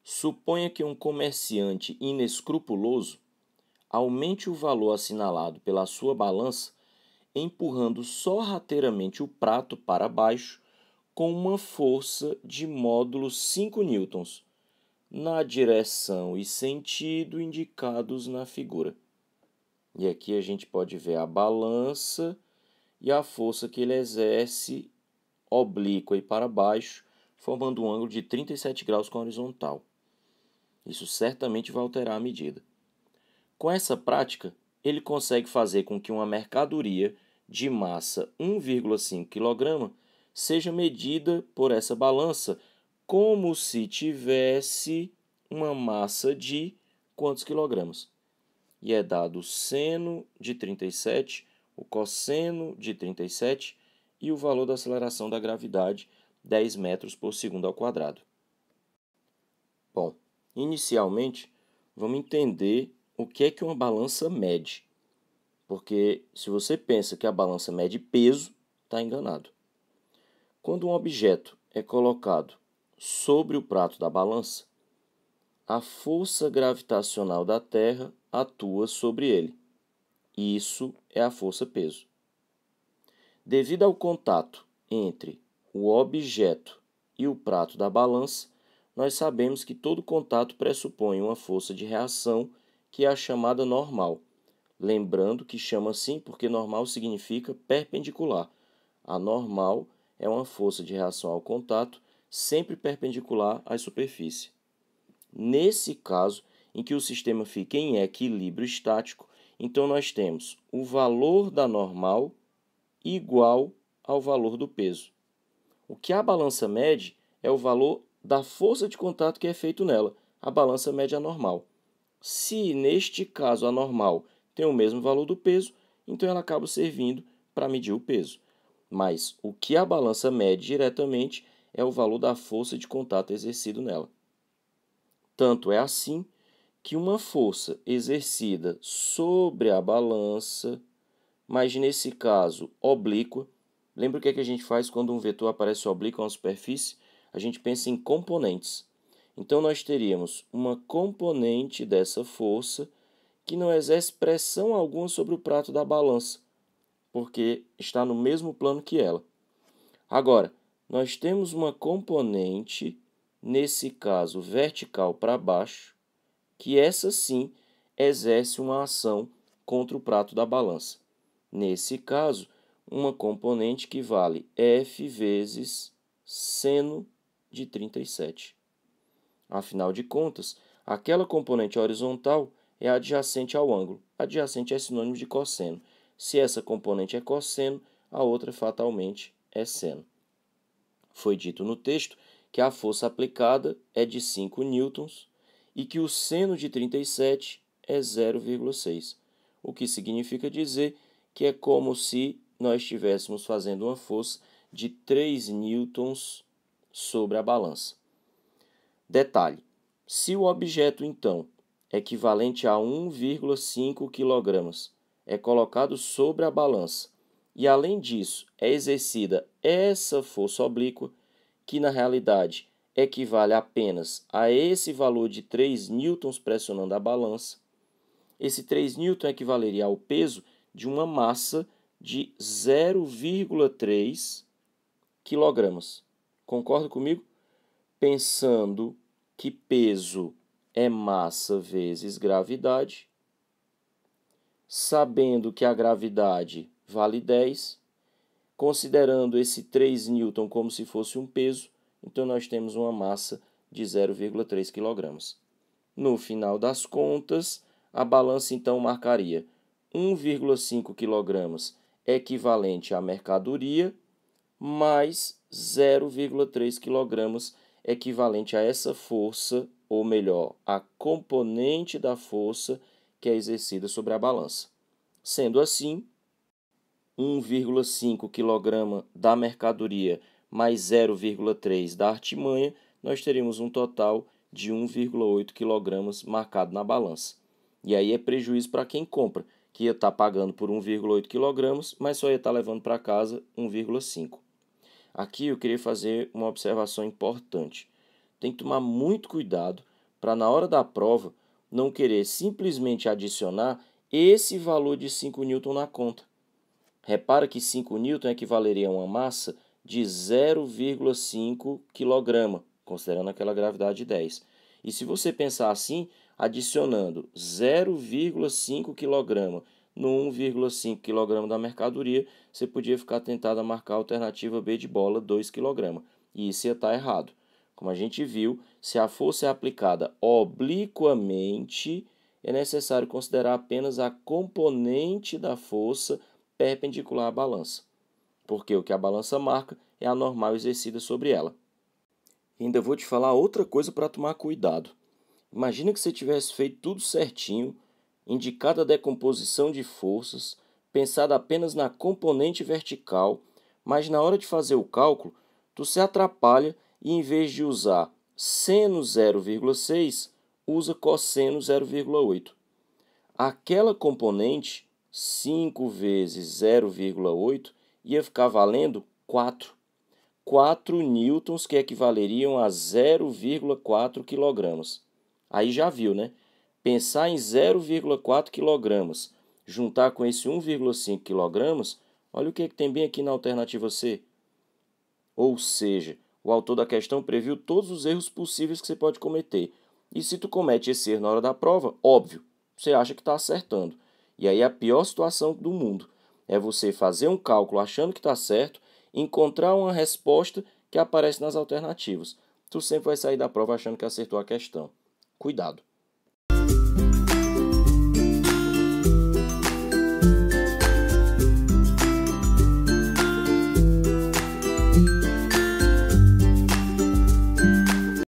Suponha que um comerciante inescrupuloso aumente o valor assinalado pela sua balança, empurrando sorrateiramente o prato para baixo com uma força de módulo 5 newtons, na direção e sentido indicados na figura. E aqui a gente pode ver a balança e a força que ele exerce oblíqua e para baixo, formando um ângulo de 37 graus com a horizontal. Isso certamente vai alterar a medida. Com essa prática, ele consegue fazer com que uma mercadoria de massa 1,5 kg seja medida por essa balança como se tivesse uma massa de quantos quilogramas? E é dado o seno de 37, o cosseno de 37 e o valor da aceleração da gravidade, 10 metros por segundo ao quadrado. Bom, inicialmente, vamos entender o que é que uma balança mede. Porque se você pensa que a balança mede peso, está enganado. Quando um objeto é colocado sobre o prato da balança, a força gravitacional da Terra atua sobre ele. Isso é a força-peso. Devido ao contato entre o objeto e o prato da balança, nós sabemos que todo contato pressupõe uma força de reação, que é a chamada normal. Lembrando que chama assim porque normal significa perpendicular. A normal é uma força de reação ao contato, sempre perpendicular à superfície. Nesse caso, em que o sistema fica em equilíbrio estático, então nós temos o valor da normal igual ao valor do peso. O que a balança mede é o valor da força de contato que é feito nela. A balança mede a normal. Se, neste caso, a normal tem o mesmo valor do peso, então ela acaba servindo para medir o peso. Mas o que a balança mede diretamente é o valor da força de contato exercido nela. Tanto é assim que uma força exercida sobre a balança, mas nesse caso oblíqua, lembra o que é que a gente faz quando um vetor aparece oblíquo a uma superfície? A gente pensa em componentes. Então, nós teríamos uma componente dessa força que não exerce pressão alguma sobre o prato da balança, porque está no mesmo plano que ela. Agora, nós temos uma componente, nesse caso vertical para baixo, que essa sim exerce uma ação contra o prato da balança. Nesse caso, uma componente que vale F vezes seno de 37. Afinal de contas, aquela componente horizontal é adjacente ao ângulo. Adjacente é sinônimo de cosseno. Se essa componente é cosseno, a outra fatalmente é seno. Foi dito no texto que a força aplicada é de 5 newtons e que o seno de 37 é 0,6, o que significa dizer que é como se nós estivéssemos fazendo uma força de 3 newtons sobre a balança. Detalhe: se o objeto, então, equivalente a 1,5 kg, é colocado sobre a balança e, além disso, é exercida essa força oblíqua, que na realidade equivale apenas a esse valor de 3 newtons pressionando a balança, esse 3 newtons equivaleria ao peso de uma massa de 0,3 kg. Concorda comigo? Pensando que peso é massa vezes gravidade, sabendo que a gravidade vale 10, considerando esse 3 newton como se fosse um peso, então nós temos uma massa de 0,3 kg. No final das contas, a balança então marcaria 1,5 kg equivalente à mercadoria, mais 0,3 kg equivalente a essa força, ou melhor, a componente da força que é exercida sobre a balança. Sendo assim, 1,5 kg da mercadoria mais 0,3 da artimanha, nós teríamos um total de 1,8 kg marcado na balança. E aí é prejuízo para quem compra, que ia estar pagando por 1,8 kg, mas só ia estar levando para casa 1,5. Aqui eu queria fazer uma observação importante. Tem que tomar muito cuidado para na hora da prova não querer simplesmente adicionar esse valor de 5 newton na conta. Repara que 5 newton equivaleria a uma massa de 0,5 kg, considerando aquela gravidade de 10. E se você pensar assim, adicionando 0,5 kg no 1,5 kg da mercadoria, você podia ficar tentado a marcar a alternativa B de bola, 2 kg. E isso ia estar errado. Como a gente viu, se a força é aplicada obliquamente, é necessário considerar apenas a componente da força perpendicular à balança, porque o que a balança marca é a normal exercida sobre ela. E ainda vou te falar outra coisa para tomar cuidado. Imagina que você tivesse feito tudo certinho, indicado a decomposição de forças, pensado apenas na componente vertical, mas na hora de fazer o cálculo, tu se atrapalha e em vez de usar seno 0,6, usa cosseno 0,8. Aquela componente, 5 vezes 0,8, ia ficar valendo 4. 4 newtons, que equivaleriam a 0,4 kg. Aí já viu, né? Pensar em 0,4 kg, juntar com esse 1,5 kg, olha o que tem bem aqui na alternativa C. Ou seja, o autor da questão previu todos os erros possíveis que você pode cometer. E se tu comete esse erro na hora da prova, óbvio, você acha que está acertando. E aí a pior situação do mundo é você fazer um cálculo achando que está certo, encontrar uma resposta que aparece nas alternativas. Tu sempre vai sair da prova achando que acertou a questão. Cuidado!